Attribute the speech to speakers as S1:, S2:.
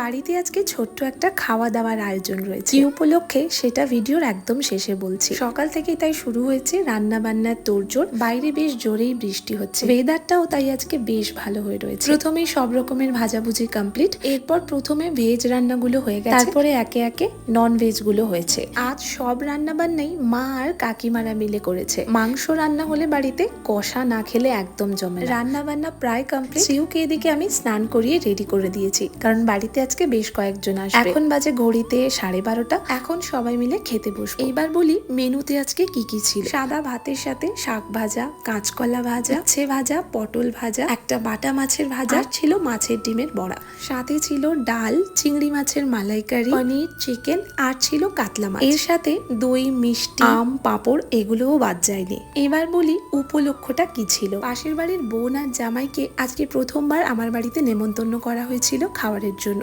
S1: বাড়িতে আজকে ছোট্ট একটা খাওয়া দাওয়ার আয়োজন রয়েছে। এই উপলক্ষে সেটা ভিডিওর একদম শেষে বলছি। সকাল থেকেই তাই শুরু হয়েছে রান্না বান্নার তোড়জোড়। বাইরে বেশ জোরেই বৃষ্টি হচ্ছে, ওয়েদারটাও তাই আজকে বেশ ভালো হয়ে রয়েছে। প্রথমেই সব রকমের ভাজাভুজি কমপ্লিট, এরপর প্রথমে ভেজ রান্নাগুলো হয়ে গেছে, তারপরে একে একে নন ভেজ গুলো হয়েছে। আজ সব রান্না বান্নাই মা আর কাকিমারা মিলে করেছে। মাংস রান্না হলে বাড়িতে কষা না খেলে একদম জমে না। রান্না বান্না প্রায় কমপ্লিট। সিউকে এদিকে আমি স্নান করিয়ে রেডি করে দিয়েছি, কারণ বাড়িতে আজকে বেশ কয়েকজন আসবে। এখন বাজে ঘড়িতে 12:30। এখন সবাই মিলে খেতে বসবো। এইবার বলি মেনুতে আজকে কি কি ছিল। সাদা ভাতের সাথে শাক ভাজা, কাঁচকলা ভাজা, উচ্ছে ভাজা, পটল ভাজা, একটা বাটা মাছের ভাজা, আর ছিল মাছের ডিমের বড়া। সাথে ছিল ডাল, চিংড়ি মাছের মালাইকারি, পনির, চিকেন, আর ছিল কাতলা মাছ। এর সাথে দই, মিষ্টি, আম, পাঁপড় এগুলোও বাদ যায়নি। এবার বলি উপলক্ষটা কি ছিল। পাশের বাড়ির বোন আর জামাইকে আজকে প্রথমবার আমার বাড়িতে নেমন্তন্ন করা হয়েছিল খাবারের জন্য।